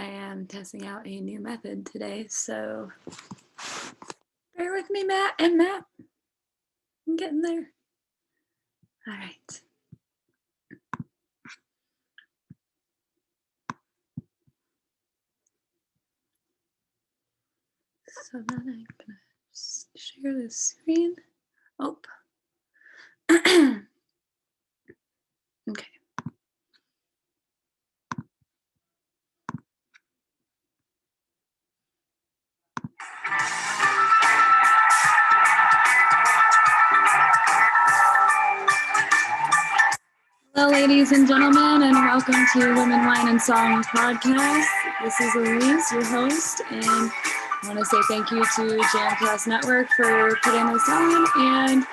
am testing out a new method today, so bear with me, Matt. I'm getting there. All right. So then I'm gonna share the screen. Oh. Okay. Hello, ladies and gentlemen, and welcome to Women, Wine, and Song podcast. This is Allyce, your host, and I want to say thank you to Jamcast Network for putting this on, and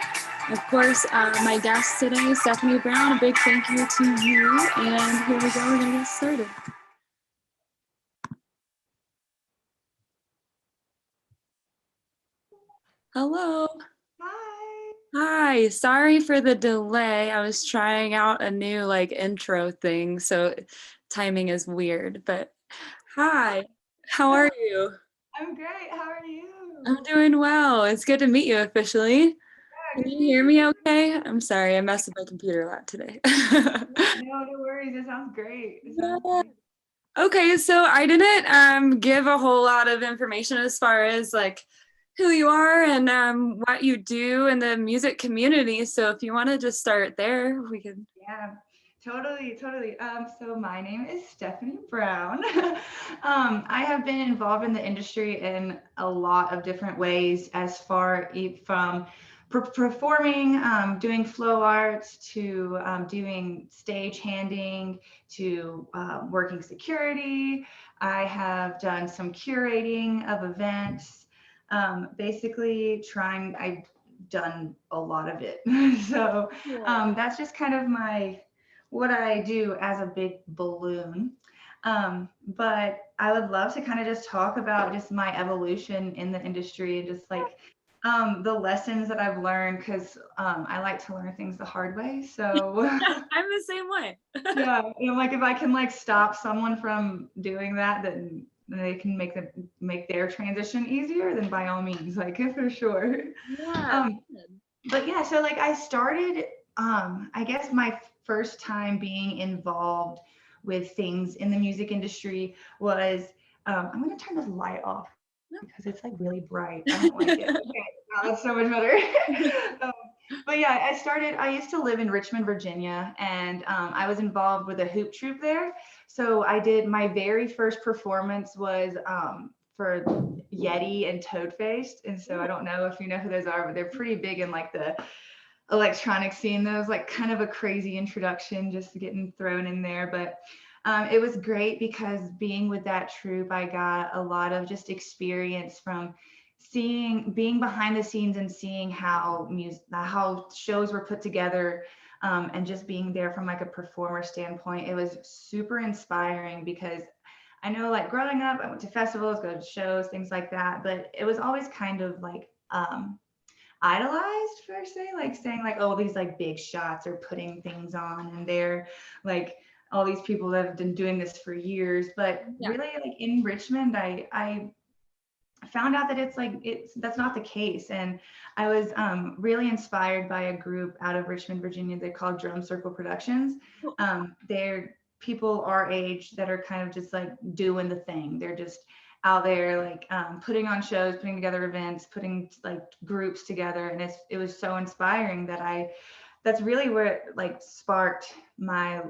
of course, my guest today, Stephanie Brown. A big thank you to you, and here we go. We're going to get started. Hello. Hi, sorry for the delay. I was trying out a new intro thing, so timing is weird, but hi, how are you? I'm great. How are you? I'm doing well. It's good to meet you officially. Yeah, Can you hear me okay? I'm sorry, I messed with my computer a lot today. No worries. It sounds great. Great. Okay, so I didn't give a whole lot of information as far as who you are and what you do in the music community. So if you want to just start there, we could. Yeah, totally. So my name is Stephanie Brown. I have been involved in the industry in a lot of different ways, as far from performing, doing flow arts, to doing stage handing, to working security. I have done some curating of events. Basically, I've done a lot of it. So that's just kind of what I do as a big balloon. But I would love to kind of just talk about just my evolution in the industry and just the lessons that I've learned, because I like to learn things the hard way. So I'm the same way. yeah, if I can stop someone from doing that, then they can make their transition easier, then by all means, for sure. Yeah. Um, but yeah, so I started, I guess my first time being involved with things in the music industry was, I'm going to turn this light off because it's really bright. I don't like it. Okay, wow, that's so much better. um, but yeah, I used to live in Richmond, Virginia, and I was involved with a hoop troupe there. So I did, my very first performance was for Yeti and Toadfaced. And so I don't know if you know who those are, but they're pretty big in the electronic scene. That was kind of a crazy introduction, just getting thrown in there. But it was great because being with that troupe, I got a lot of just experience from being behind the scenes and seeing how shows were put together, and just being there from a performer standpoint. It was super inspiring because I know growing up, I went to festivals, go to shows, things like that, but it was always kind of idolized per se, saying oh, these big shots are putting things on, and they're all these people that have been doing this for years. But really, in Richmond, I found out that that's not the case. And I was really inspired by a group out of Richmond, Virginia. They're called Drum Circle Productions. They're people our age that are kind of just doing the thing. They're just out there putting on shows, putting together events, putting groups together. And it was so inspiring that's really where it sparked my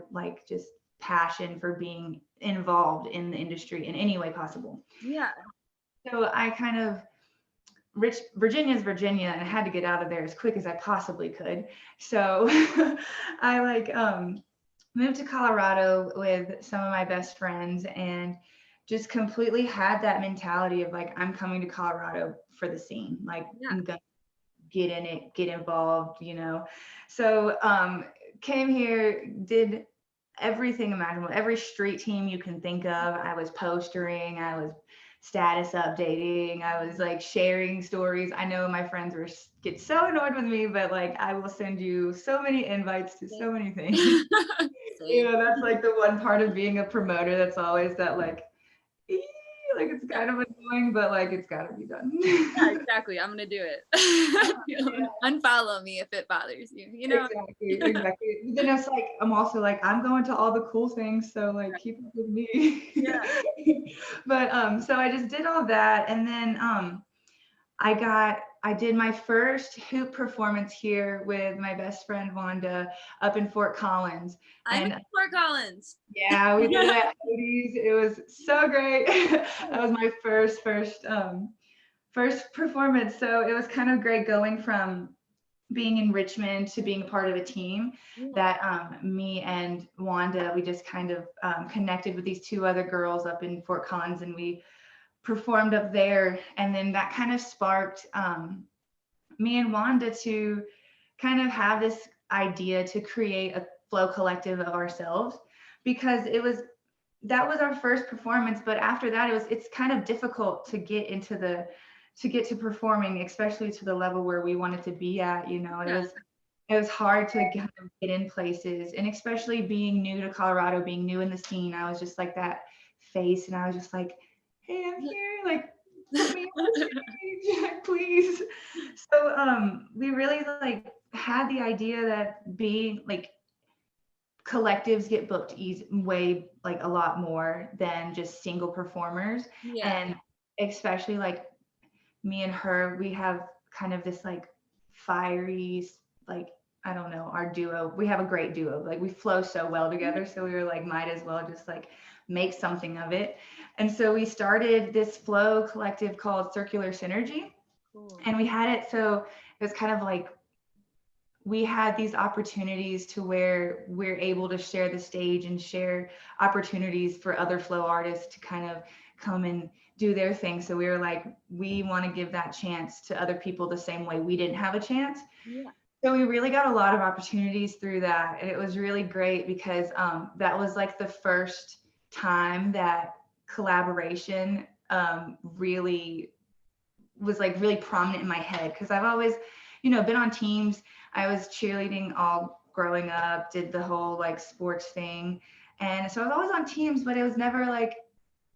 just passion for being involved in the industry in any way possible. Yeah. So I kind of Virginia's Virginia, and I had to get out of there as quick as I possibly could. So I moved to Colorado with some of my best friends, and just completely had that mentality of I'm coming to Colorado for the scene. I'm gonna get in it, get involved, So came here, did everything imaginable, every street team you can think of. I was postering, I was status updating, I was sharing stories. I know my friends get so annoyed with me, but I will send you so many invites to so many things. That's the one part of being a promoter that's always that Like it's kind of annoying, but like it's gotta be done. Yeah, exactly. I'm gonna do it. Unfollow me if it bothers you, you know? Exactly. Then it's like I'm also like I'm going to all the cool things, so like keep up with me. Yeah. But so I just did all that, and then I did my first hoop performance here with my best friend Wanda up in Fort Collins. I'm in And Fort Collins. yeah, we did it at Podast. It was so great. That was my first performance. So it was kind of great going from being in Richmond to being a part of a team that me and Wanda, we just kind of connected with these two other girls up in Fort Collins, and we performed up there. And then that kind of sparked me and Wanda to kind of have this idea to create a flow collective of ourselves, because that was our first performance. But after that, it's kind of difficult to get to performing, especially to the level where we wanted to be at. It was hard to kind of get in places, and especially being new to Colorado, being new in the scene, I was just like that face, and I was just like, hey, I'm here, like put me on stage, please. So we really like had the idea that being like collectives get booked way like a lot more than just single performers. And especially like me and her, we have kind of this like fiery, like, I don't know, our duo, we have a great duo, like we flow so well together. So we were like, might as well just like make something of it. And so we started this flow collective called Circular Synergy. Cool. And we had it, so it was kind of like we had these opportunities to where we're able to share the stage and share opportunities for other flow artists to kind of come and do their thing. So we were like, we want to give that chance to other people the same way we didn't have a chance. Yeah. So we really got a lot of opportunities through that. And it was really great because that was like the first time that collaboration really was like really prominent in my head. Because I've always, been on teams. I was cheerleading all growing up, did the whole like sports thing. And so I was always on teams, but it was never like,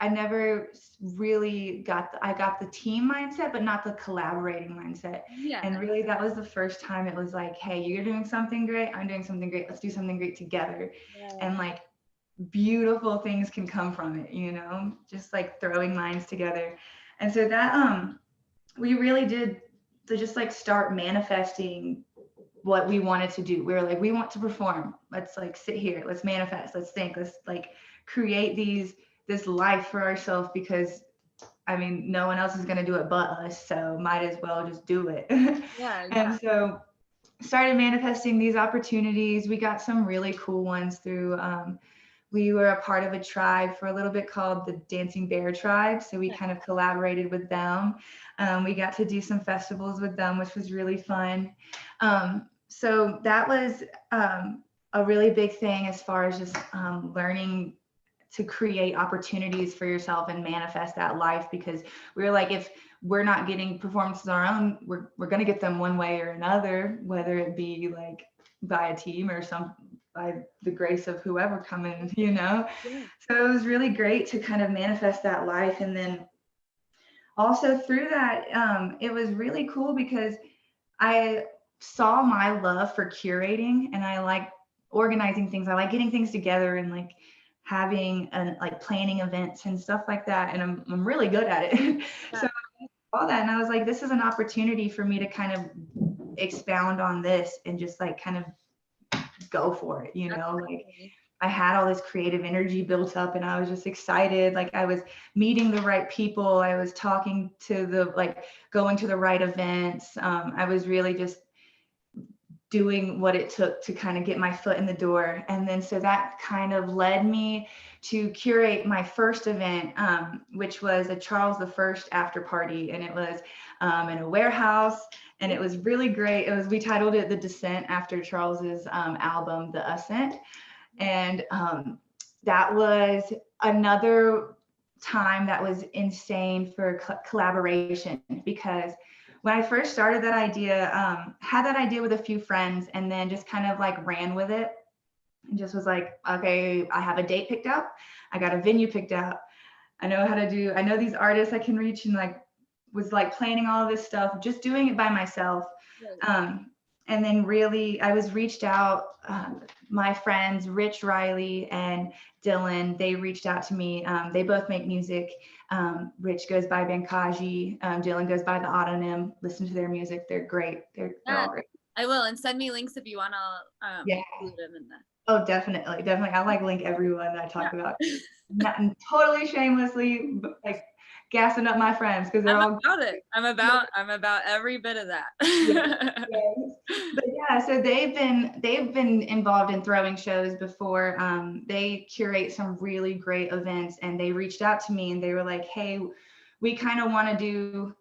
I never really I got the team mindset, but not the collaborating mindset. Yeah. And really that was the first time it was like, hey, you're doing something great, I'm doing something great, let's do something great together. Yeah. And like beautiful things can come from it, just like throwing minds together. And so that, we really did to just like start manifesting what we wanted to do. We were like, we want to perform. Let's like sit here. Let's manifest. Let's think. Let's like create this life for ourselves, because I mean, no one else is going to do it but us. So might as well just do it. Yeah. And so started manifesting these opportunities. We got some really cool ones through, we were a part of a tribe for a little bit called the Dancing Bear Tribe. So we kind of collaborated with them. We got to do some festivals with them, which was really fun. So that was a really big thing as far as just learning to create opportunities for yourself and manifest that life, because we were like, if we're not getting performances on our own, we're going to get them one way or another, whether it be like by a team or by the grace of whoever coming, Yeah. So it was really great to kind of manifest that life. And then also through that, it was really cool because I saw my love for curating, and I like organizing things. I like getting things together and like having and like planning events and stuff like that. And I'm really good at it. Yeah. So I saw that and I was like, this is an opportunity for me to kind of expound on this and just like kind of go for it, like I had all this creative energy built up and I was just excited. Like I was meeting the right people. I was talking to going to the right events. I was really just doing what it took to kind of get my foot in the door. And then so that kind of led me to curate my first event, which was a Charles I after party. And it was in a warehouse. And it was really great. We titled it The Descent, after Charles's album, The Ascent. And that was another time that was insane for collaboration, because when I first started that idea, had that idea with a few friends and then just kind of like ran with it and just was like, okay, I have a date picked out. I got a venue picked out. I know these artists I can reach, and like was like planning all of this stuff, just doing it by myself. Right. And then really, I was reached out, my friends, Rich Riley and Dylan, they reached out to me. They both make music. Rich goes by Bankaji, Dylan goes by the autonym. Listen to their music. They're great. They're Yeah, all great. I will. And send me links if you want to Yeah. include them in the. Oh, definitely. Definitely. I like link everyone that I talk about. Yeah. Not totally shamelessly, like gassing up my friends because they're I'm all about it. I'm about every bit of yeah, that. yes. But yeah, so they've been involved in throwing shows before. They curate some really great events, and they reached out to me and they were like, "Hey, we kind of want to do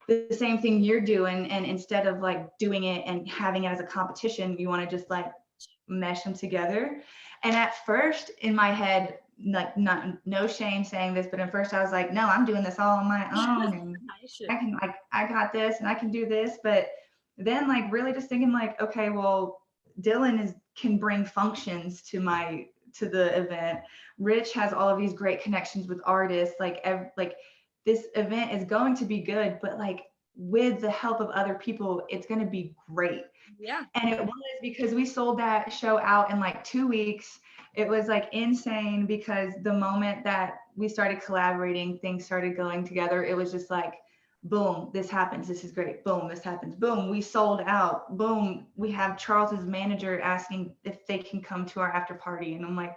the same thing you're doing, and instead of like doing it and having it as a competition, you want to just like mesh them together." And at first, in my head, like not no shame saying this, but at first I was like, "No, I'm doing this all on my own, and I should. I got this and I can do this." But then like really just thinking like, okay, well, Dylan can bring functions to the event. Rich has all of these great connections with artists. Like this event is going to be good, but like with the help of other people, it's going to be great. Yeah. And it was because we sold that show out in like 2 weeks. It was like insane because the moment that we started collaborating, things started going together. It was just like, boom, this happens. This is great. Boom, this happens. Boom, we sold out. Boom, we have Charles's manager asking if they can come to our after party. And I'm like,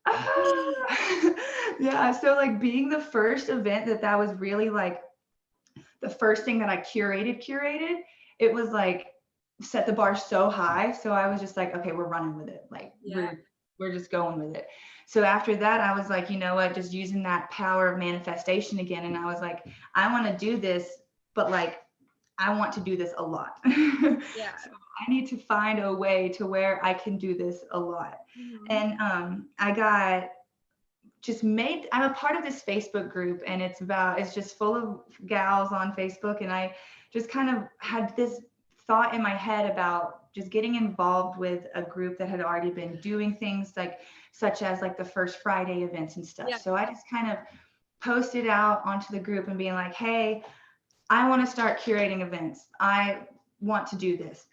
ah. Yeah. So like being the first event that was really like the first thing that I curated, it was like set the bar so high. So I was just like, okay, we're running with it. Like Yeah. we're just going with it. So after that, I was like, you know what, just using that power of manifestation again. And I was like, I want to do this, but like I want to do this a lot. Yeah. So I need to find a way to where I can do this a lot. Mm-hmm. And I'm a part of this Facebook group, and it's just full of gals on Facebook. And I just kind of had this thought in my head about just getting involved with a group that had already been doing things like, such as like the First Friday events and stuff. Yeah. So I just kind of posted out onto the group and being like, hey, I want to start curating events. I want to do this.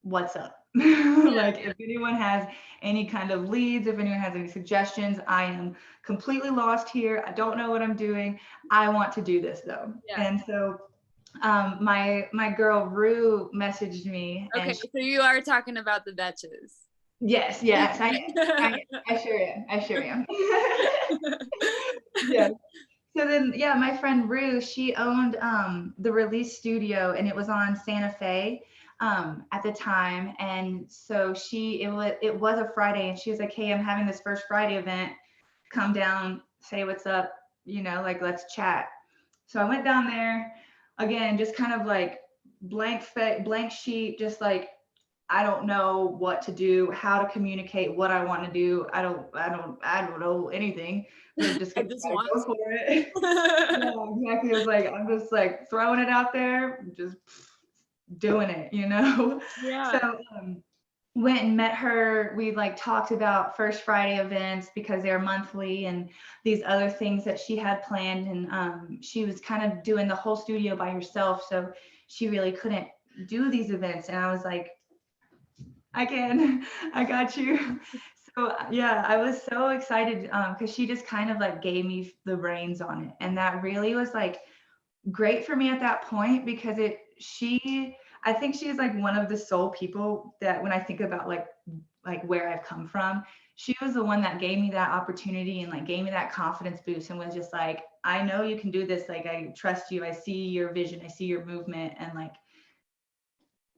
What's up? Like if anyone has any kind of leads, if anyone has any suggestions, I am completely lost here. I don't know what I'm doing. I want to do this though. Yeah. And so my girl Rue messaged me. Okay, And so you are talking about the Betches. yes, I sure am. Yes. So then, yeah, my friend Rue, she owned the Release Studio, and it was on Santa Fe at the time. And so it was a Friday, and she was like, "Hey, I'm having this First Friday event. Come down, say what's up, like let's chat." So I went down there again, just kind of like blank sheet, just like I don't know what to do, how to communicate what I want to do. I don't know anything. But I'm just I gonna just try to want go for it. to. Yeah, exactly. I was like, I'm just like throwing it out there, just doing it. Yeah. So went and met her. We like talked about First Friday events because they're monthly and these other things that she had planned. And she was kind of doing the whole studio by herself, so she really couldn't do these events. And I was like, I got you. So yeah, I was so excited because she just kind of like gave me the reins on it, and that really was like great for me at that point because I think she is like one of the sole people that when I think about like where I've come from, she was the one that gave me that opportunity and like gave me that confidence boost and was just like, I know you can do this. Like I trust you. I see your vision. I see your movement, and like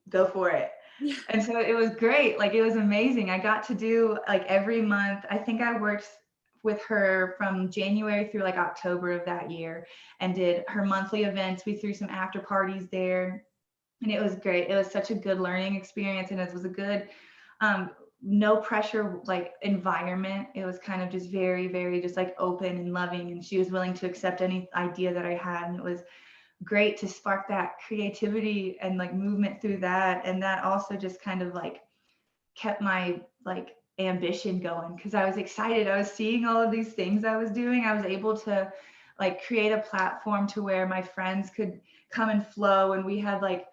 go for it. Yeah. And so it was great. Like it was amazing. I got to do like every month. I think I worked with her from January through like October of that year and did her monthly events. We threw some after parties there, and it was great. It was such a good learning experience, and it was a good no pressure like environment. It was kind of just very, very just like open and loving, and she was willing to accept any idea that I had, and it was great to spark that creativity and like movement through that. And that also just kind of like kept my like ambition going because I was excited. I was seeing all of these things I was doing. I was able to like create a platform to where my friends could come and flow, and we had like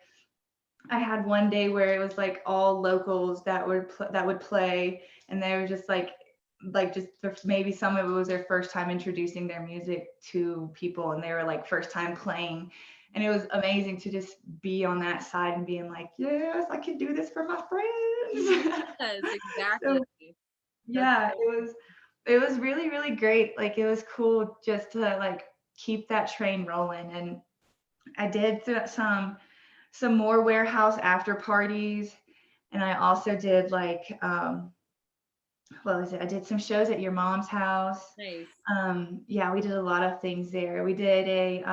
I had one day where it was like all locals that would play, and they were just like just maybe some of it was their first time introducing their music to people, and they were like first time playing, and it was amazing to just be on that side and being like, yes, I can do this for my friends. Yes, exactly. So yeah, it was really really great. Like it was cool just to like keep that train rolling, and I did some more warehouse after parties, and I also did like what was it? I did some shows at your mom's house. Nice. Yeah, we did a lot of things there. We did a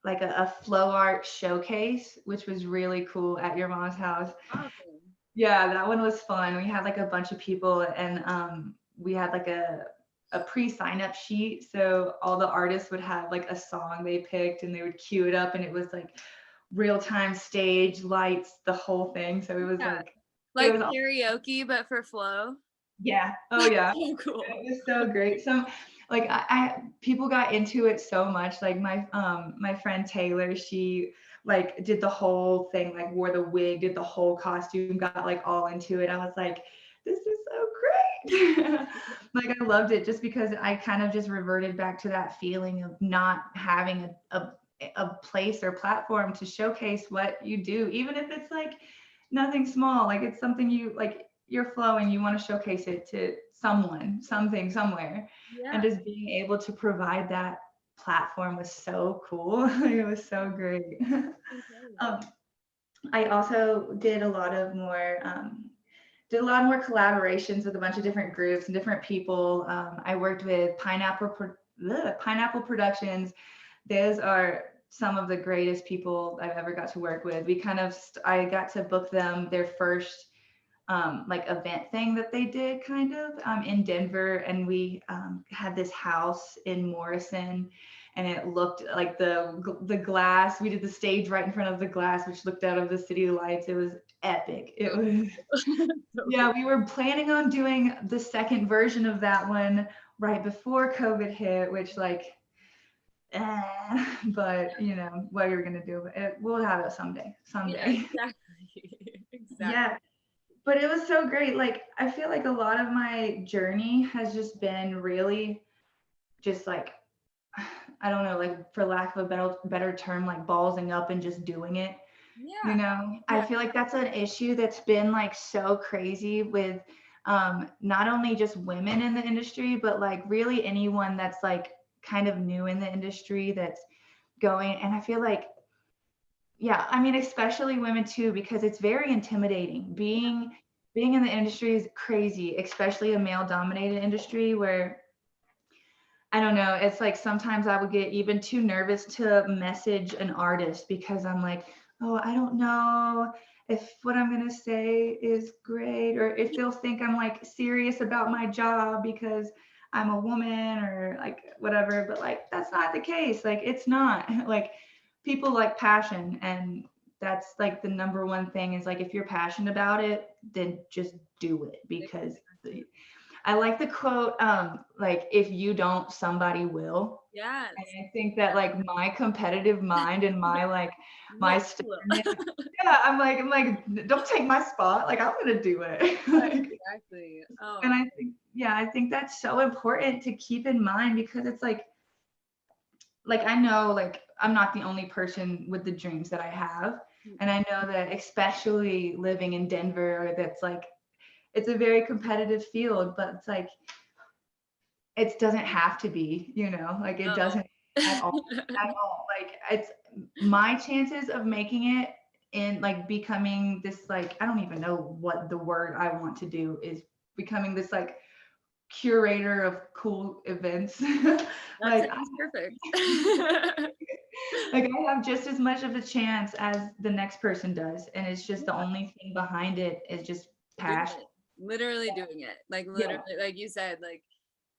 like a flow art showcase, which was really cool at your mom's house. Awesome. Yeah, that one was fun. We had like a bunch of people, and we had like a pre-sign up sheet. So all the artists would have like a song they picked, and they would cue it up, and it was like real time stage lights, the whole thing. So it was Yeah. like it Like was karaoke, but for flow. yeah. Oh yeah. So cool. It was so great. So like I people got into it so much. Like my friend Taylor, she like did the whole thing, like wore the wig, did the whole costume, got like all into it. I was like, this is so great. Like I loved it just because I kind of just reverted back to that feeling of not having a place or platform to showcase what you do, even if it's like nothing small, like it's something you like you're flowing, you want to showcase it to someone, something, somewhere. And Yeah. just being able to provide that platform was so cool. It was so great. um, I also did a lot more collaborations with a bunch of different groups and different people. I worked with Pineapple Productions. Those are some of the greatest people I've ever got to work with. I got to book them their first like event thing that they did kind of in Denver, and we had this house in Morrison, and it looked like the glass. We did the stage right in front of the glass, which looked out of the city lights. It was epic. It was yeah. We were planning on doing the second version of that one right before COVID hit, which like. But you know what you're gonna do. We'll have it someday. Yeah, Someday. exactly. Exactly. Yeah. But it was so great. Like I feel like a lot of my journey has just been really just like I don't know, like for lack of a better term, like ballsing up and just doing it. You Yeah. know, I Yeah. feel like that's an issue that's been like so crazy with not only just women in the industry, but like really anyone that's like kind of new in the industry that's going. And I feel like yeah, I mean, especially women too, because it's very intimidating. Being in the industry is crazy, especially a male dominated industry where I don't know, it's like sometimes I would get even too nervous to message an artist because I'm like, oh, I don't know if what I'm gonna say is great, or if they'll think I'm like serious about my job because I'm a woman or like whatever. But like that's not the case. Like it's not. Like people like passion, and that's like the number one thing is like if you're passionate about it, then just do it because I like the quote, like, if you don't, somebody will. Yes. And I think that like my competitive mind and my like my No. stubbornness, yeah, I'm like, don't take my spot. Like I'm gonna do it. Like, Exactly. and Oh, I think, yeah, I think that's so important to keep in mind because it's like I know like I'm not the only person with the dreams that I have. And I know that especially living in Denver, that's like it's a very competitive field, but it's like it doesn't have to be, you know, like it no. doesn't at all, at all. Like it's my chances of making it in like becoming this, like, I don't even know what the word I want to do is, becoming this like curator of cool events. That like, sounds perfect. like I have just as much of a chance as the next person does. And it's just the Yeah, only thing behind it is just doing passion. it. Literally doing it. Like Yeah. literally, like you said, like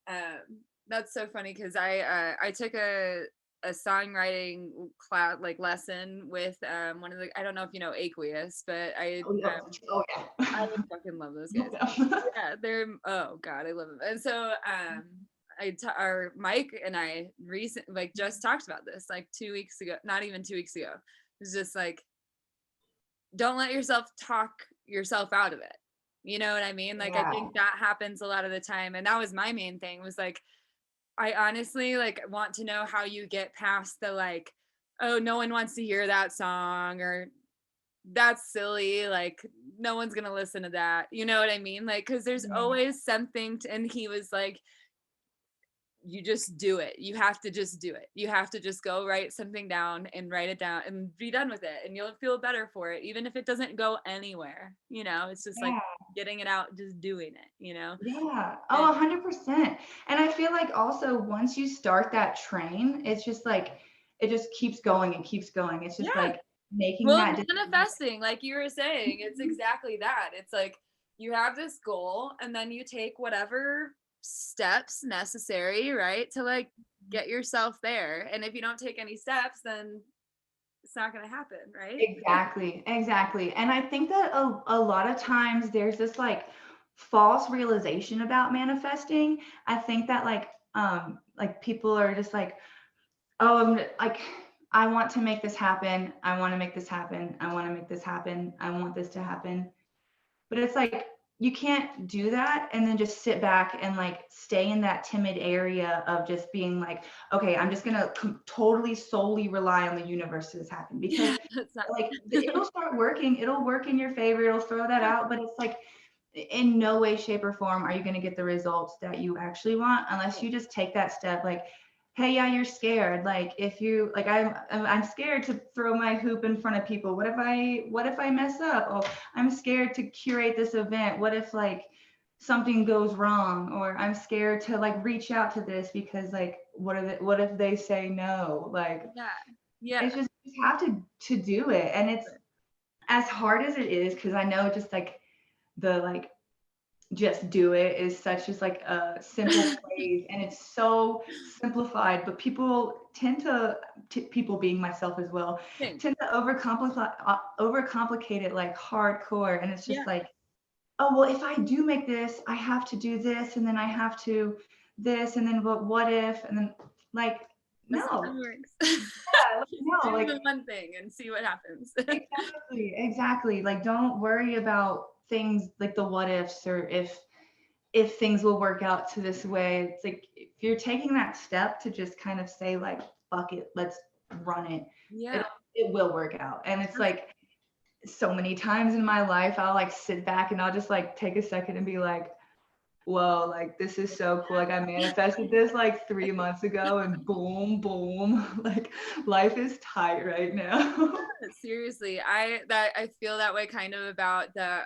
um that's so funny because I took a a songwriting class, like lesson with one of the, I don't know if you know Aqueous, but I fucking love those guys. Yeah, they're, oh god, I love them. And so our Mike and I like just talked about this like 2 weeks ago, not even 2 weeks ago. It was just like, don't let yourself talk yourself out of it. You know what I mean? Like, I think that happens a lot of the time. And that was my main thing, was like, I honestly like want to know how you get past the like, oh, no one wants to hear that song, or that's silly, like no one's gonna listen to that. You know what I mean? Like, because there's always something and he was like, you just do it. You have to just do it. You have to just go write something down and write it down and be done with it. And you'll feel better for it, even if it doesn't go anywhere. You know, it's just like getting it out, just doing it, you know? Yeah. Oh, 100%. And I feel like also once you start that train, it's just like, it just keeps going and keeps going. It's just like making that manifesting, like you were saying, it's exactly that. It's like you have this goal and then you take whatever steps necessary, right, to like get yourself there. And if you don't take any steps, then it's not going to happen, right? Exactly. And I think that a lot of times there's this like false realization about manifesting. I think that like people are just like, oh, like, I want to make this happen. I want to make this happen. I want to make this happen. I want this to happen. But it's like, you can't do that and then just sit back and like stay in that timid area of just being like, okay, I'm just going to totally solely rely on the universe to this happen, because like it'll start working. It'll work in your favor. It'll throw that out. But it's like, in no way, shape, or form are you going to get the results that you actually want unless you just take that step. Like, hey, yeah, you're scared. Like, if you like, I'm scared to throw my hoop in front of people. What if I mess up? Oh, I'm scared to curate this event. What if like something goes wrong? Or I'm scared to like reach out to this because like, what if they say no? Like, it's just, you have to do it. And it's as hard as it is, because I know just like the like just do it is such just like a simple phrase, and it's so simplified, but people tend to people being myself as well, tend to overcomplicate it like hardcore. And it's just like, oh, well, if I do make this, I have to do this, and then I have to this, and then what if, and then like, no. No, like, do the one thing and see what happens. Exactly. Like, don't worry about things like the what ifs, or if things will work out to this way. It's like, if you're taking that step to just kind of say like, fuck it, let's run it. It will work out. And it's like, so many times in my life, I'll like sit back and I'll just like take a second and be like, whoa, like this is so cool. Like, I manifested this like 3 months ago, and boom, boom, like life is tight right now. Seriously, I feel that way kind of about the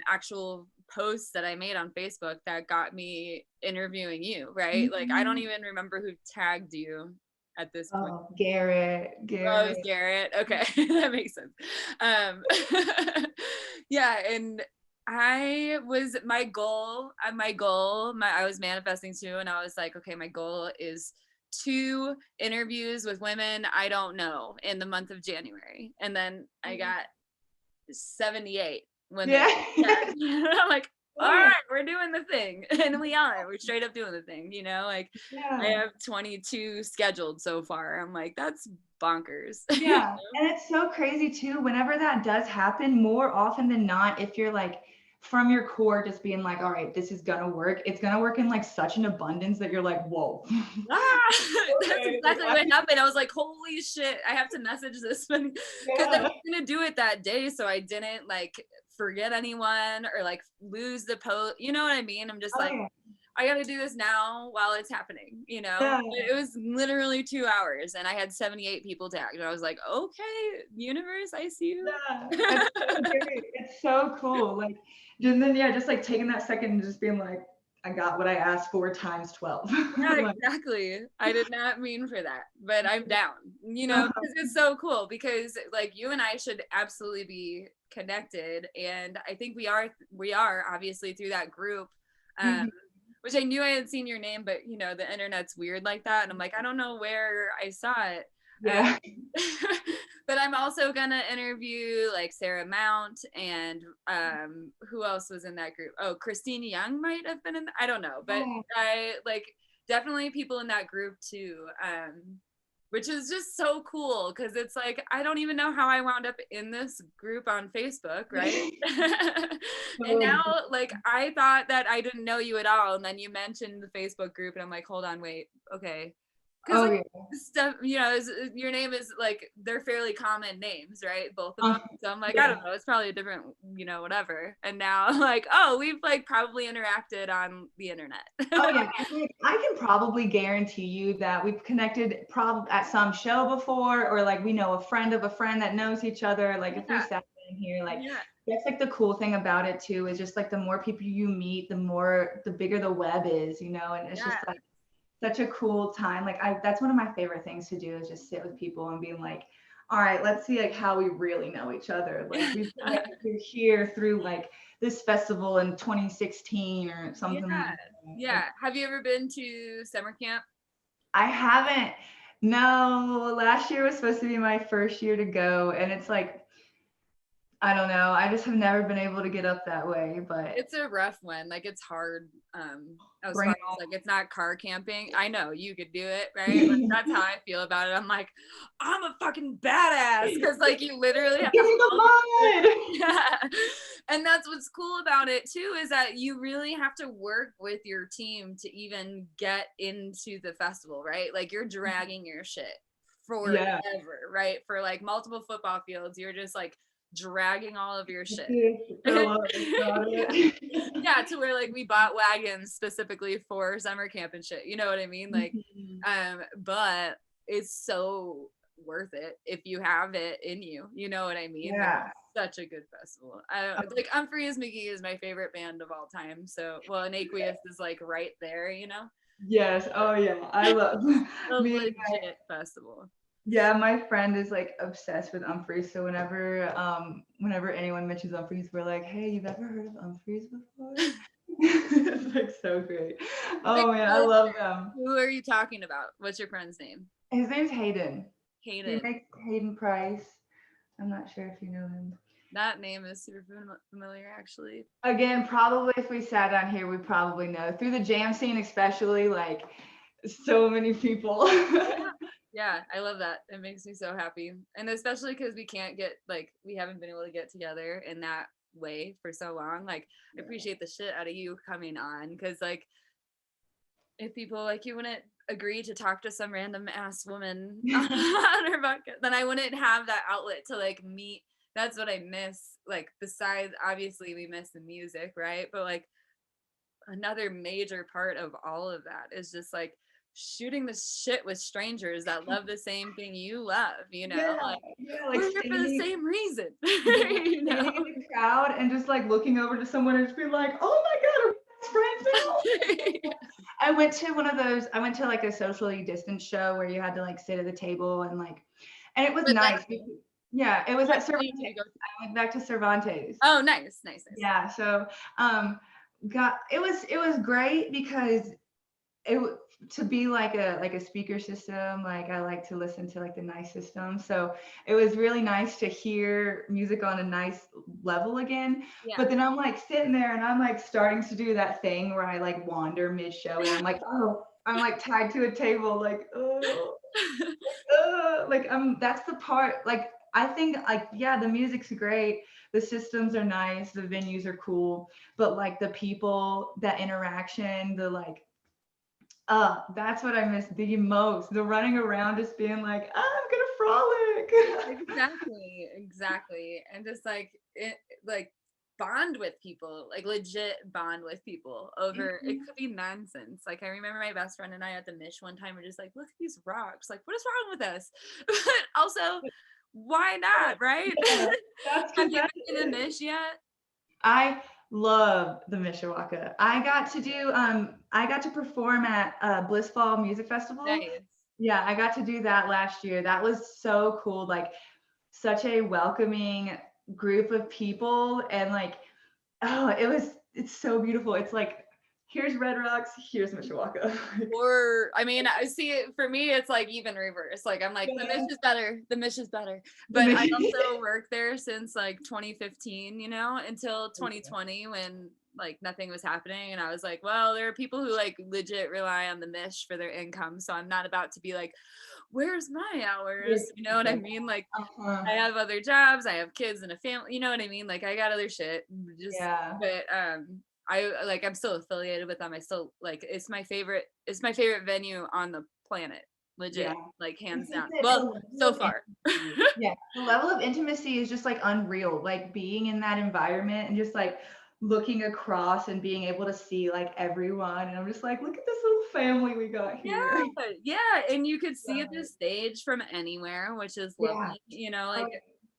actual posts that I made on Facebook that got me interviewing you, right? Like, I don't even remember who tagged you at this point. Oh, Garrett. Oh, it was Garrett. Okay. That makes sense. Yeah, and I was I was manifesting too, and I was like, okay, my goal is 2 interviews with women I don't know in the month of January. And then I got 78 when I'm like, all right, we're doing the thing. And we're straight up doing the thing, you know, like I have 22 scheduled so far. I'm like, that's bonkers. Yeah. And it's so crazy too, whenever that does happen, more often than not, if you're like from your core just being like, all right, this is gonna work, it's gonna work in like such an abundance that you're like, whoa. That's exactly what happened. I was like, holy shit, I have to message this one, because I was gonna do it that day, so I didn't like forget anyone or like lose the post, you know what I mean? I'm just like, I gotta do this now while it's happening, you know? It was literally 2 hours and I had 78 people tagged. And I was like, okay, universe, I see you. That's so great. It's so cool. Like, and then just like taking that second and just being like, I got what I asked for times 12. Yeah, exactly. I did not mean for that, but I'm down, you know, because it's so cool, because like you and I should absolutely be connected. And I think we are obviously through that group. which I knew I had seen your name, but you know, the internet's weird like that. And I'm like, I don't know where I saw it. Yeah. But I'm also gonna interview like Sarah Mount and who else was in that group? Oh, Christine Young might have been in, I don't know, but I like definitely people in that group too. Which is just so cool because it's like I don't even know how I wound up in this group on Facebook, right? And now like I thought that I didn't know you at all, and then you mentioned the Facebook group, and I'm like, hold on, wait, okay, because like stuff, you know, your name is like they're fairly common names, right? Both of them. So I'm like, I don't know, it's probably a different, you know, whatever. And now I'm like, oh, we've like probably interacted on the internet. Oh yeah, I can probably guarantee you that we've connected probably at some show before, or like we know a friend of a friend that knows each other. Like if we sat in here, like that's like the cool thing about it too, is just like the more people you meet, the bigger the web is, you know, and it's just like such a cool time. Like that's one of my favorite things to do, is just sit with people and be like, all right, let's see like how we really know each other. Like we're here through like this festival in 2016 or something like that. Yeah. Have you ever been to summer camp? I haven't. No, last year was supposed to be my first year to go, and it's like, I don't know. I just have never been able to get up that way, but it's a rough one. Like it's hard. As far as like it's not car camping. I know you could do it, right? Like, that's how I feel about it. I'm like, I'm a fucking badass because like you literally have to yeah. And that's what's cool about it too, is that you really have to work with your team to even get into the festival, right? Like you're dragging your shit forever, right? For like multiple football fields, you're just like dragging all of your shit. Yeah, to where like we bought wagons specifically for summer camp and shit. You know what I mean? Like, but it's so worth it if you have it in you. You know what I mean? Yeah. Like, such a good festival. Like Humphreys McGee is my favorite band of all time. So, well, and Aqueous is like right there. You know? Yes. Oh yeah. I love a legit festival. Yeah, my friend is like obsessed with Humphreys. So whenever anyone mentions Humphreys, we're like, hey, you've ever heard of Humphreys before? It's like so great. Oh man, I love them. Who are you talking about? What's your friend's name? His name's Hayden. Hayden. He makes Hayden Price. I'm not sure if you know him. That name is super familiar, actually. Again, probably if we sat down here, we probably know through the jam scene, especially like so many people. Yeah, I love that. It makes me so happy. And especially because we haven't been able to get together in that way for so long. Like, I appreciate the shit out of you coming on, because like if people like you wouldn't agree to talk to some random ass woman on her bucket, then I wouldn't have that outlet to like meet. That's what I miss. Like, besides, obviously we miss the music, right? But like another major part of all of that is just like shooting the shit with strangers that love the same thing you love, you know? Like we're here for the same reason. You know? In the crowd and just like looking over to someone and just be like, oh my God, are we best friends now? I went to like a socially distanced show where you had to like sit at the table and it was nice. Yeah, it was at Cervantes. I went back to Cervantes. Oh, nice. Yeah, so it was great because to be like a speaker system, like I like to listen to like the nice system. So it was really nice to hear music on a nice level again. Yeah. But then I'm like sitting there and I'm like starting to do that thing where I like wander mid show and I'm like, oh, I'm like tied to a table, like, oh, that's the part, like, I think like, yeah, the music's great. The systems are nice. The venues are cool. But like the people, that interaction, the like, that's what I miss the most. The running around, just being like, I'm gonna frolic. Exactly. And just like bond with people, like legit bond with people over. It could be nonsense. Like I remember my best friend and I at the Mish one time were just like, look at these rocks. Like, what is wrong with us? But also, why not, right? Yeah, have you been to the Mish yet? I love the Mishawaka. I got to perform at Blissfall Music Festival. Nice. Yeah, I got to do that last year. That was so cool. Like such a welcoming group of people, and like, oh, it's so beautiful. It's like here's Red Rocks, here's Mishawaka. Or I mean, I see it for me, it's like even reverse. Like I'm like, Yeah. the Mish is better. The Mish is better. But I also worked there since like 2015, you know, until 2020 when like nothing was happening. And I was like, well, there are people who like legit rely on the Mish for their income. So I'm not about to be like, where's my hours? You know what I mean? Like I have other jobs, I have kids and a family, you know what I mean? Like I got other shit. Just Yeah. but I'm still affiliated with them. I still like it's my favorite venue on the planet. Legit. Yeah. Like hands down. The Well, level so of far. yeah, the level of intimacy is just like unreal. Like being in that environment and just like looking across and being able to see like everyone. And I'm just like, look at this little family we got here. Yeah, and you could see the stage from anywhere, which is Yeah. lovely. You know, like Oh,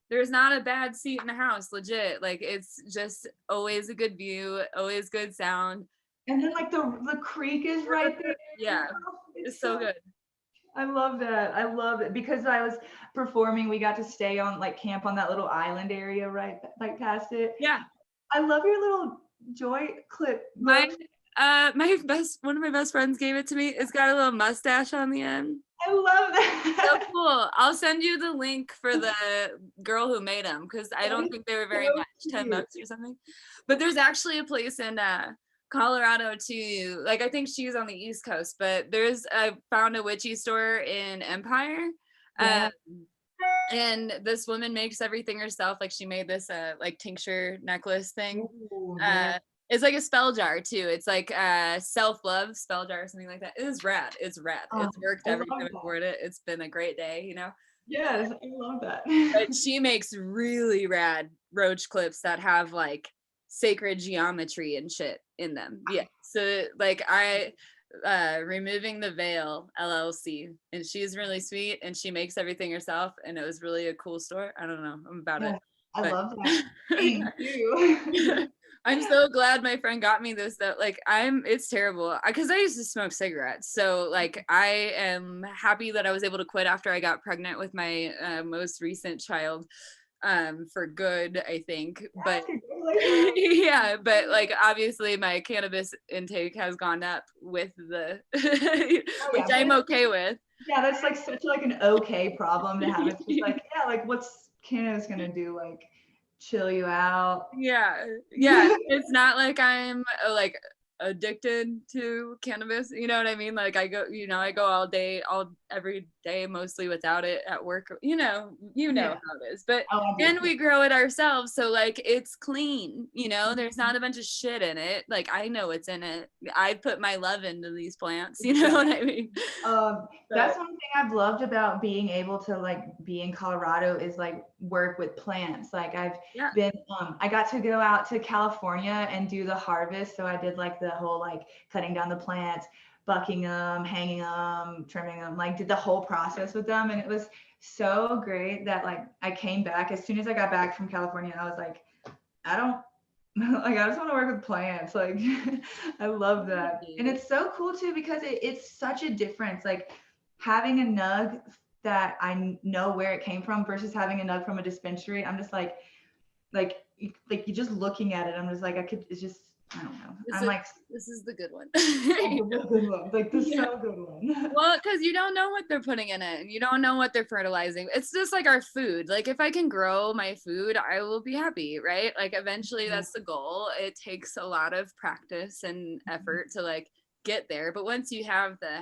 there's not a bad seat in the house, legit. Like it's just always a good view, always good sound. and then like the creek is right there. Yeah, Oh, it's so good. I love that. I love it because I was performing. We got to stay on like camp on that little island area right like past it. Yeah. I love your little joy clip. My one of my best friends gave it to me. It's got a little mustache on the end. I love that. So cool. I'll send you the link for the girl who made them because I don't think they were very much, $10 or something. But there's actually a place in Colorado too. Like I think she's on the East Coast, but I found a witchy store in Empire. Yeah. And this woman makes everything herself. Like she made this like tincture necklace thing. Ooh, yeah. It's like a spell jar too. It's like self-love spell jar or something like that. It is rad. It's rad. It's worked every time I poured it. It's been a great day, you know? Yes, I love that. But she makes really rad roach clips that have like sacred geometry and shit in them. Yeah. So like Removing the Veil LLC, and she's really sweet and she makes everything herself, and it was really a cool store. I don't know, I'm about it. I love that. Thank you. I'm so glad my friend got me this though. Like it's terrible because I used to smoke cigarettes. So like I am happy that I was able to quit after I got pregnant with my most recent child for good, I think. But yeah, but like obviously my cannabis intake has gone up with the which I'm okay with. Yeah, that's like such like an okay problem to have. It's just like, yeah, like what's cannabis gonna do? Like chill you out. Yeah. It's not like I'm like addicted to cannabis, you know what I mean? Like I go every day mostly without it at work, you know how it is, but then we grow it ourselves, so like it's clean, you know, there's not a bunch of shit in it. Like I know what's in it. I put my love into these plants, you know what I mean? That's one thing I've loved about being able to like be in Colorado is like work with plants. Like I've been I got to go out to California and do the harvest, so I did like the whole like cutting down the plants, bucking them, hanging them, trimming them, like did the whole process with them. And it was so great that like I came back as soon as I got back from California. I was like, I just want to work with plants. Like I love that. And it's so cool too because it's such a difference, like having a nug that I know where it came from versus having a nug from a dispensary. I'm just like you just looking at it, I'm just like, it's just, I don't know. This is the good one. Like this is so good one. Well, because you don't know what they're putting in it, and you don't know what they're fertilizing. It's just like our food. Like if I can grow my food, I will be happy, right? Like eventually that's the goal. It takes a lot of practice and effort to like get there, but once you have the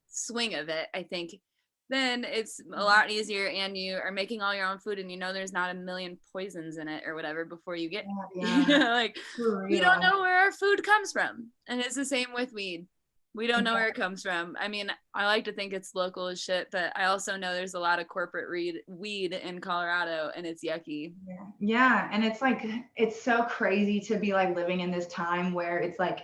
swing of it, I think then it's a lot easier, and you are making all your own food, and you know there's not a million poisons in it or whatever before you get like we don't know where our food comes from. And it's the same with weed. We don't know where it comes from. I mean, I like to think it's local as shit, but I also know there's a lot of corporate weed in Colorado, and it's yucky. Yeah, and it's like it's so crazy to be like living in this time where it's like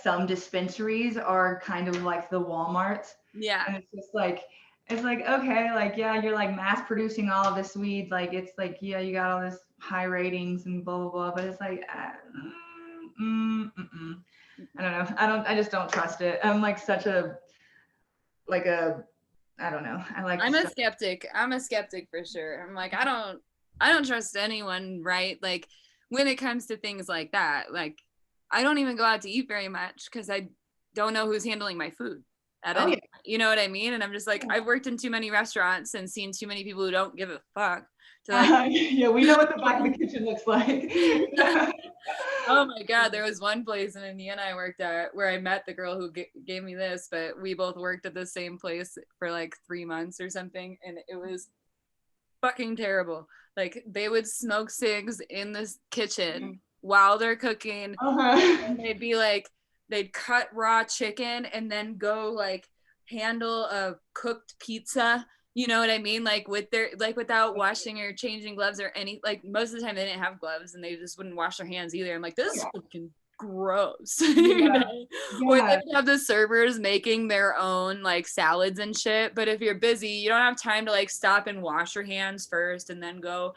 some dispensaries are kind of like the Walmarts. Yeah. And it's like, okay, like, yeah, you're like mass producing all of this weed. Like, it's like, yeah, you got all this high ratings and blah, blah, blah. But it's like, I don't know. I just don't trust it. I'm like I don't know. I'm a skeptic. I'm a skeptic for sure. I'm like, I don't trust anyone, right? Like when it comes to things like that, like I don't even go out to eat very much because I don't know who's handling my food at Oh any, yeah. you know what I mean? And I'm just like, Yeah. I've worked in too many restaurants and seen too many people who don't give a fuck to like, Yeah, we know what the back of the kitchen looks like. oh my God, there was one place in Indiana I worked at where I met the girl who gave me this, but we both worked at the same place for like 3 months or something. And it was fucking terrible. Like they would smoke cigs in this kitchen while they're cooking. And they'd be like, they'd cut raw chicken and then go like handle a cooked pizza. You know what I mean? Like with their, like without washing or changing gloves or any, like most of the time they didn't have gloves and they just wouldn't wash their hands either. I'm like, this is fucking gross. You know? Or they would have the servers making their own like salads and shit. But if you're busy, you don't have time to like stop and wash your hands first and then go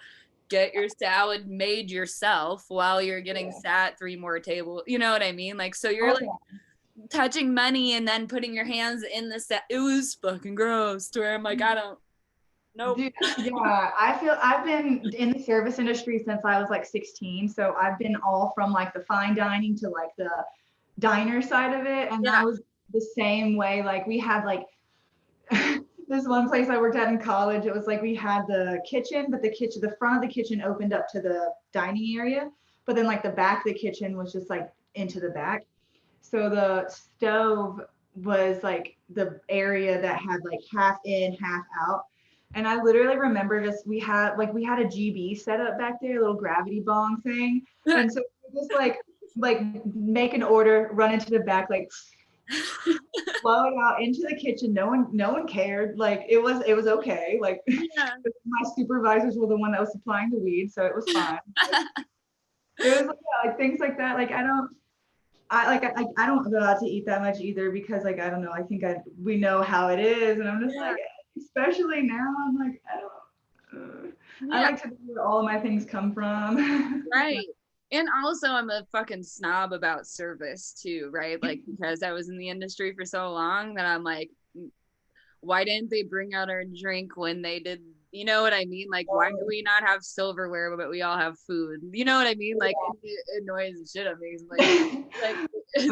get your salad made yourself while you're getting sat 3 more tables. You know what I mean? Like, so you're like touching money and then putting your hands in the set. It was fucking gross to where I'm like, I don't, nope. Dude, yeah, I feel I've been in the service industry since I was like 16. So I've been all from like the fine dining to like the diner side of it. And that was the same way. Like we had like this one place I worked at in college, it was like we had the kitchen, but the front of the kitchen opened up to the dining area. But then like the back of the kitchen was just like into the back. So the stove was like the area that had like half in, half out. And I literally remember we had a GB set up back there, a little gravity bong thing. And so we just like make an order, run into the back, like blow it out into the kitchen. No one cared. Like it was okay. Like my supervisors were the one that was supplying the weed, so it was fine. It was like things like that. Like I don't go out to eat that much either because like I don't know. I think we know how it is, and I'm just like, especially now, I'm like I don't. I like to know where all of my things come from. Right. And also I'm a fucking snob about service too, right? Like because I was in the industry for so long that I'm like, why didn't they bring out our drink when they did? You know what I mean? Like, why do we not have silverware, but we all have food? You know what I mean? Like, it annoys the shit out of me. This is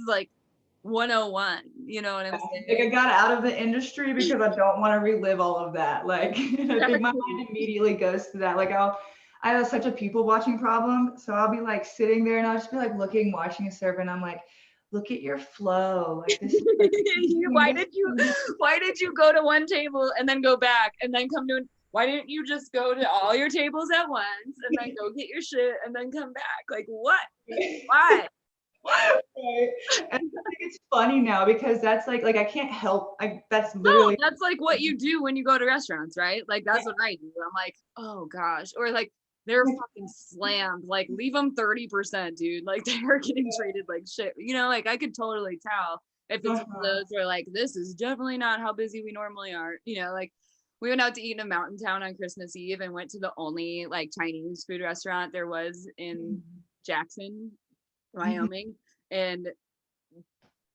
like 101. You know what I'm saying? Like I got out of the industry because I don't want to relive all of that. Like, I think my mind immediately goes to that. Like, I have such a people watching problem. So I'll be like sitting there and I'll just be like watching a server, and I'm like, look at your flow. Like this. Why did you go to one table and then go back and then come to why didn't you just go to all your tables at once and then go get your shit and then come back? Like what? Why? Right. And I think it's funny now because that's like I can't help. That's literally that's like what you do when you go to restaurants, right? Like that's what I do. I'm like, oh gosh, or like they're fucking slammed. Like leave them 30%, dude. Like they're getting treated like shit. You know, like I could totally tell if it's one of those where like this is definitely not how busy we normally are. You know, like we went out to eat in a mountain town on Christmas Eve and went to the only like Chinese food restaurant there was in Jackson, Wyoming. And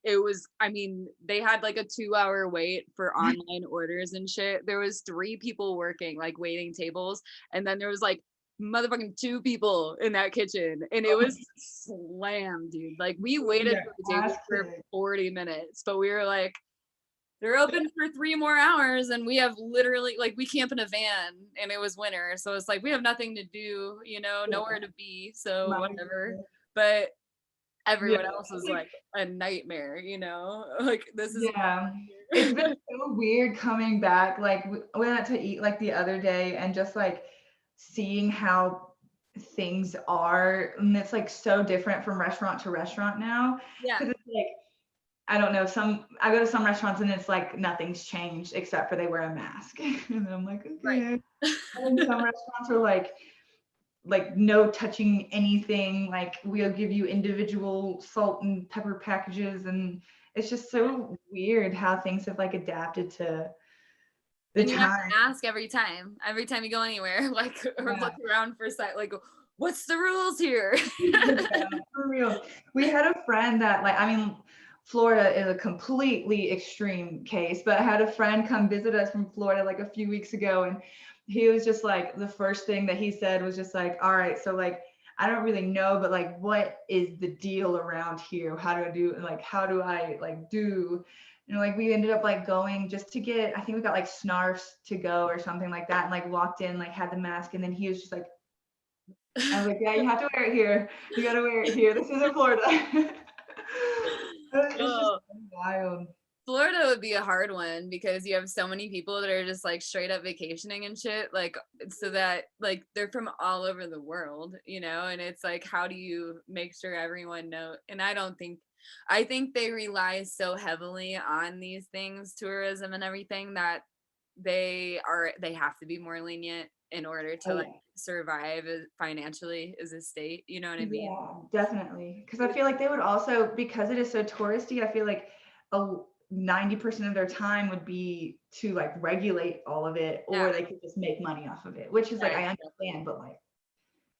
it was, I mean, they had like a 2-hour wait for online orders and shit. There was 3 people working, like waiting tables. And then there was like motherfucking 2 people in that kitchen. And it was slammed, dude. Like we waited for the table for 40 minutes, but we were like, they're open for 3 more hours. And we have literally, like, we camp in a van and it was winter. So it's like, we have nothing to do, you know, nowhere to be. So whatever. But everyone else was like a nightmare, you know, like this is it's been so weird coming back. Like we went out to eat like the other day and just like seeing how things are, and it's like so different from restaurant to restaurant now. Because it's like I don't know, I go to some restaurants and it's like nothing's changed except for they wear a mask. And then I'm like, okay. And then some restaurants are like no touching anything, like we'll give you individual salt and pepper packages, and it's just so weird how things have like adapted to the and you time. have to ask every time you go anywhere, like or look around for a site, like what's the rules here? For real. We had a friend that like, I mean, Florida is a completely extreme case, but I had a friend come visit us from Florida like a few weeks ago, and he was just like, the first thing that he said was just like, all right, so like I don't really know, but like, what is the deal around here? How do I do, like, how do I like do, and like, we ended up like going just to get, I think we got like snarfs to go or something like that. And like walked in, like had the mask. And then he was just like, I was like, yeah, you have to wear it here. You got to wear it here. This isn't Florida. It's just Oh, wild. Florida would be a hard one because you have so many people that are just like straight up vacationing and shit. Like, so that like they're from all over the world, you know, and it's like, how do you make sure everyone know? And I think they rely so heavily on these things, tourism and everything, that they have to be more lenient in order to Oh, like yeah. survive financially as a state. You know what I mean? Yeah, definitely. Because I feel like they would also, because it is so touristy, I feel like a 90% of their time would be to like regulate all of it, Yeah, or they could just make money off of it, which is yeah, like, I exactly. understand, but like,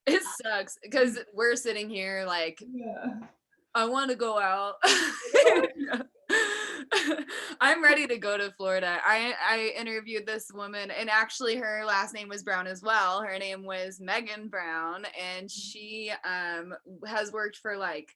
It sucks because we're sitting here like, yeah. I want to go out. I'm ready to go to Florida. I interviewed this woman, and actually her last name was Brown as well. Her name was Megan Brown, and she has worked for like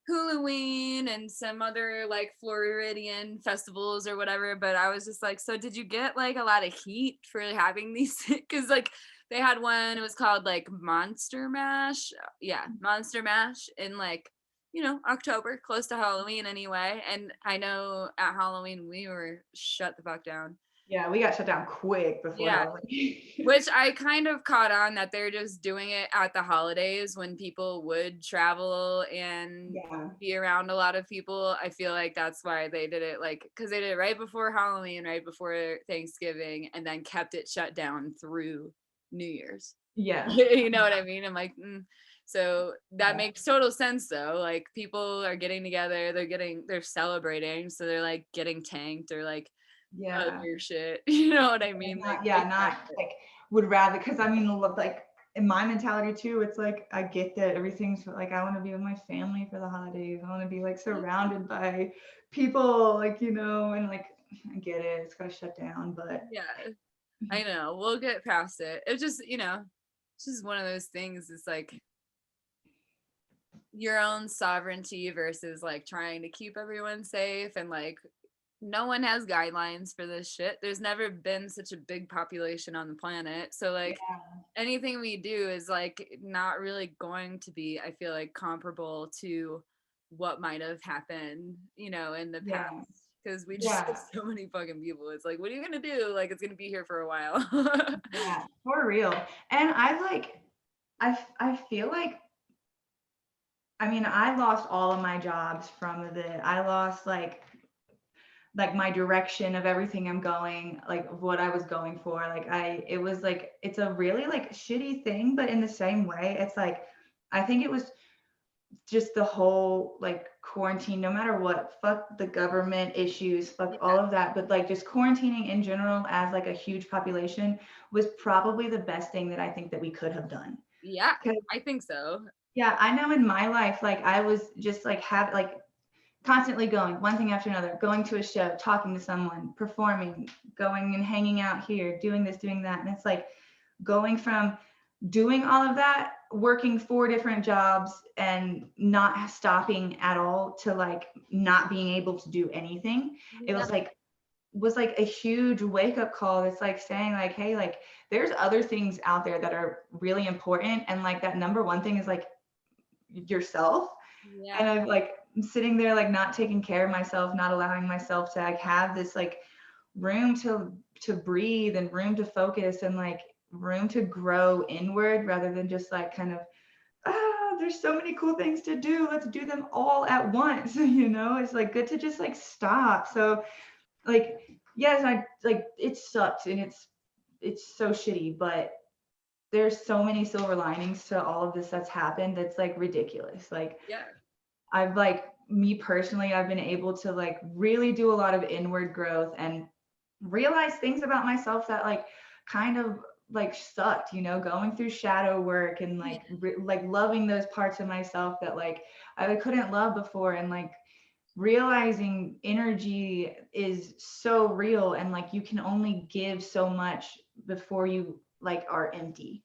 Halloween and some other like Floridian festivals or whatever. But I was just like, so did you get like a lot of heat for having these? Because like they had one, it was called like Monster Mash. Yeah, Monster Mash in like, you know, October, close to Halloween anyway. And I know at Halloween we were shut the fuck down. Yeah, we got shut down quick before Yeah, Halloween. which I kind of caught on that they're just doing it at the holidays when people would travel and Yeah. be around a lot of people. I feel like that's why they did it, like, because they did it right before Halloween, right before Thanksgiving, and then kept it shut down through New Year's. Yeah. You know what I mean? I'm like, so that Yeah. makes total sense though. Like people are getting together, they're celebrating, so they're like getting tanked or like Yeah. other shit. You know what I mean? Like, Not, yeah, I get not it. like, would rather, because I mean, look, like in my mentality too, it's like, I get that everything's like, I want to be with my family for the holidays. I want to be like surrounded by people, like, and like, I get it. It's got to shut down, but Yeah, I know. We'll get past it. It's just, it's just one of those things. It's like your own sovereignty versus like trying to keep everyone safe, and like no one has guidelines for this shit. There's never been such a big population on the planet. So like yeah, anything we do is like not really going to be, I feel like, comparable to what might have happened, in the past. yeah, Because we just have yeah, so many fucking people. It's like, what are you gonna do? Like, it's gonna be here for a while. yeah, for real. And I like, I feel like, I mean, I lost all of my jobs from I lost like my direction of everything I'm going, like what I was going for. Like it was like, it's a really like shitty thing, but in the same way, it's like, I think it was just the whole like quarantine, no matter what, fuck the government issues, fuck Yeah. all of that. But like just quarantining in general as like a huge population was probably the best thing that I think that we could have done. Yeah, 'Cause, I think so. yeah, I know in my life, like I was just like constantly going one thing after another, going to a show, talking to someone, performing, going and hanging out here, doing this, doing that. And it's like going from doing all of that, working 4 different jobs and not stopping at all, to like not being able to do anything. It Yeah. was like a huge wake up call. It's like saying like, hey, like there's other things out there that are really important. And like that number one thing is like yourself. Yeah. And I'm like sitting there like not taking care of myself, not allowing myself to like have this like room to breathe and room to focus and like room to grow inward, rather than just like kind of, there's so many cool things to do, let's do them all at once. It's like good to just like stop. So like, yes, I like, it sucks and it's so shitty, but there's so many silver linings to all of this that's happened. That's like ridiculous. Like Yeah. I've like, me personally, I've been able to like really do a lot of inward growth and realize things about myself that like kind of like sucked, going through shadow work and Yeah. like like loving those parts of myself that like I couldn't love before, and like realizing energy is so real, and like you can only give so much before you like are empty,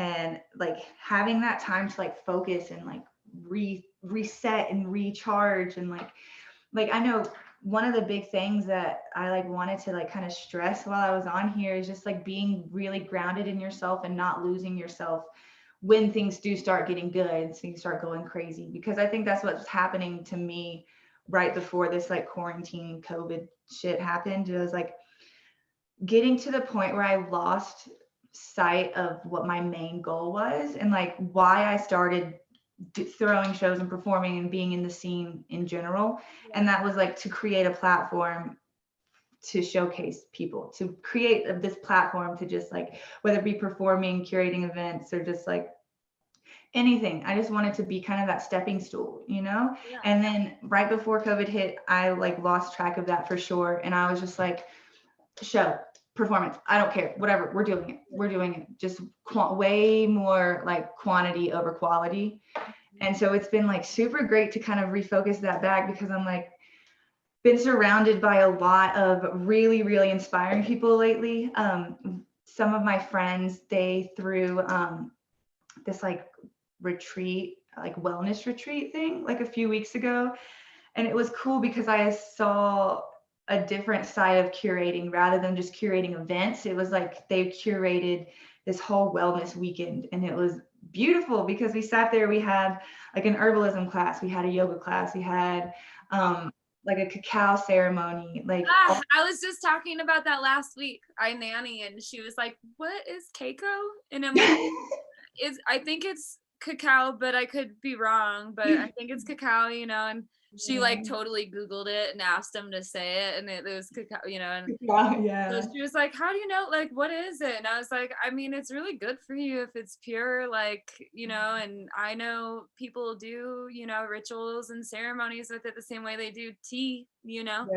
and like having that time to like focus and like reset and recharge. And like I know one of the big things that I like wanted to like kind of stress while I was on here is just like being really grounded in yourself and not losing yourself when things do start getting good and things start going crazy, because I think that's what's happening to me right before this like quarantine COVID shit happened. It was like getting to the point where I lost sight of what my main goal was and like why I started throwing shows and performing and being in the scene in general. And that was like to create a platform to showcase people, to create this platform to just like, whether it be performing, curating events, or just like anything. I just wanted to be kind of that stepping stool, you know? Yeah. And then right before COVID hit, I like lost track of that for sure. And I was just like, show, performance, I don't care, whatever, we're doing it. We're doing it. Just way more like quantity over quality. And so it's been like super great to kind of refocus that back, because I'm like, been surrounded by a lot of really, really inspiring people lately. Some of my friends, they threw this like retreat, like wellness retreat thing, like a few weeks ago. And it was cool because I saw a different side of curating rather than just curating events. It was like they curated this whole wellness weekend, and it was beautiful because we sat there, we had like an herbalism class, we had a yoga class, we had like a cacao ceremony, like I was just talking about that last week. I nanny, and she was like, "What is Keiko?" And I'm like, I think it's cacao, but I could be wrong. But I think it's cacao, you know. And she like totally Googled it and asked him to say it, and it was cacao, you know. And yeah. so she was like, "How do you know? Like, what is it?" And I was like, "I mean, it's really good for you if it's pure, like, you know." And I know people do, you know, rituals and ceremonies with it the same way they do tea, you know.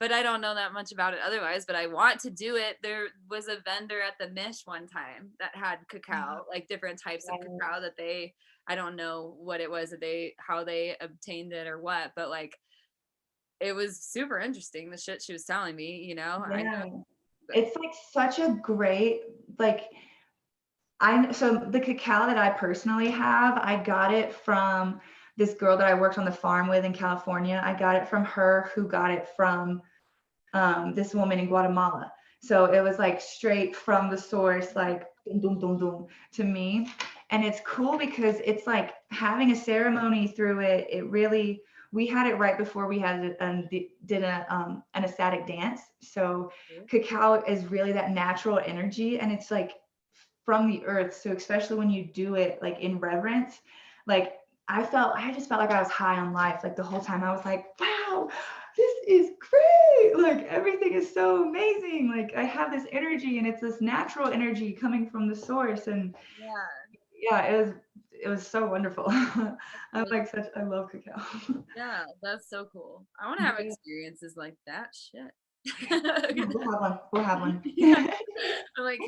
But I don't know that much about it otherwise. But I want to do it. There was a vendor at the Mish one time that had cacao, like different types of cacao that they, I don't know what it was that how they obtained it or what, but like, it was super interesting, the shit she was telling me, you know. I know. It's like such a great, like, so the cacao that I personally have, I got it from this girl that I worked on the farm with in California. I got it from her, who got it from this woman in Guatemala. So it was like straight from the source, like dum dum dum dum to me. And it's cool because it's like having a ceremony through it. It really, we had it right before we had did an ecstatic dance. So cacao is really that natural energy, and it's like from the earth. So especially when you do it like in reverence, like I just felt like I was high on life. Like the whole time I was like, wow, this is great. Like everything is so amazing. Like I have this energy, and it's this natural energy coming from the source. And yeah, it was so wonderful. I love cacao. Yeah, that's so cool. I want to have experiences like that. Shit. We'll have one. Yeah. I'm like,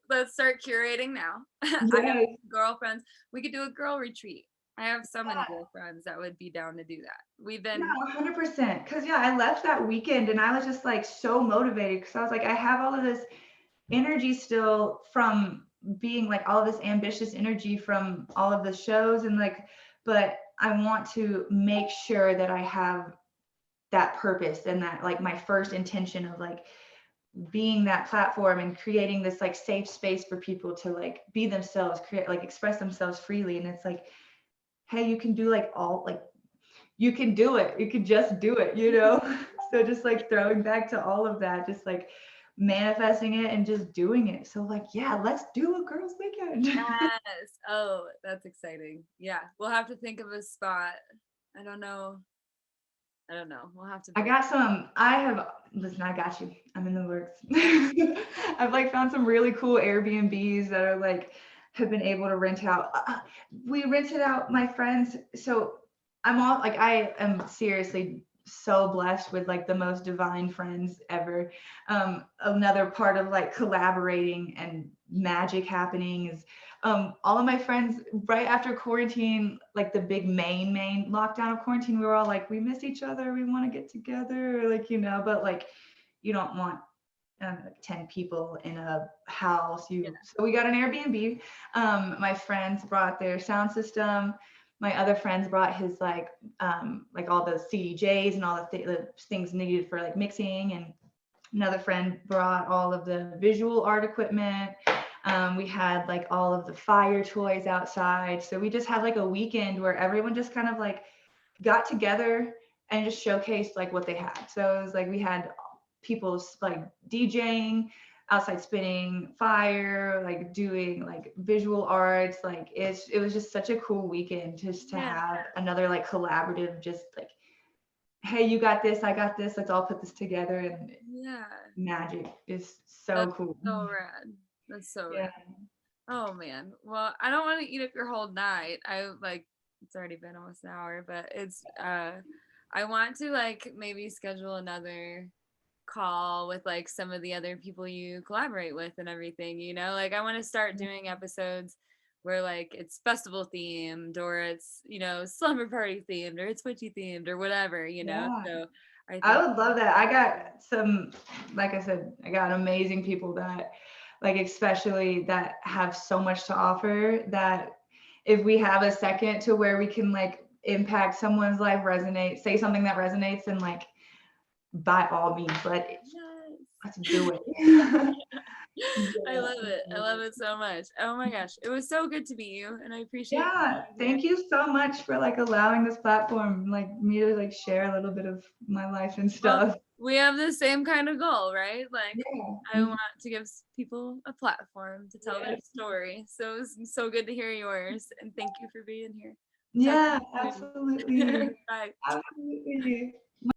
let's start curating now. I have girlfriends. We could do a girl retreat. I have so many girlfriends that would be down to do that. We've been 100%. Because I left that weekend and I was just like so motivated, because I was like, I have all of this energy still from being like all of this ambitious energy from all of the shows, and like, but I want to make sure that I have that purpose, and that like my first intention of like being that platform and creating this like safe space for people to like be themselves, create, like express themselves freely. And it's like, hey, you can do like all, like you can do it, you can just do it, you know. So just like throwing back to all of that, just like manifesting it and just doing it. So like, yeah, let's do a girls weekend. Yes. Oh, that's exciting. Yeah, we'll have to think of a spot. I don't know. We'll have to. Listen, I got you. I'm in the works. I've like found some really cool Airbnbs that are like, have been able to rent out. We rented out, my friends. So I am seriously so blessed with like the most divine friends ever. Another part of like collaborating and magic happening is all of my friends right after quarantine, like the big main lockdown of quarantine, we were all like, we miss each other, we want to get together, like, you know, but like you don't want like 10 people in a house. Yeah. So we got an Airbnb. My friends brought their sound system. My other friends brought his like all the CDJs and all the things needed for like mixing, and another friend brought all of the visual art equipment. We had like all of the fire toys outside. So we just had like a weekend where everyone just kind of like got together and just showcased like what they had. So it was like we had people like DJing, outside spinning fire, like doing like visual arts. Like it was just such a cool weekend just to Yeah. have another like collaborative, just like, hey, you got this, I got this, let's all put this together, and Yeah. magic is so That's cool. so rad. That's so Yeah. rad. Oh man. Well, I don't want to eat up your whole night. I like it's already been almost an hour, but it's I want to like maybe schedule another call with like some of the other people you collaborate with and everything, you know? Like I want to start doing episodes where like it's festival themed or it's, you know, slumber party themed or it's witchy themed or whatever, you know? Yeah. So I I think would love that. I got some, like I said, I got amazing people that, like, especially that have so much to offer that if we have a second to where we can, like, impact someone's life, resonate, say something that resonates, and, like, by all means, let's do it. I Yeah. love it. I love it so much. Oh my gosh. It was so good to meet you and I appreciate you Yeah. being here. Thank you so much for, like, allowing this platform, like, me to, like, share a little bit of my life and Well, stuff. we have the same kind of goal, right? Like I Yeah. want to give people a platform to tell their Yeah. story. So it was so good to hear yours and thank you for being here. Talk Yeah, to you absolutely. soon. Bye. Absolutely.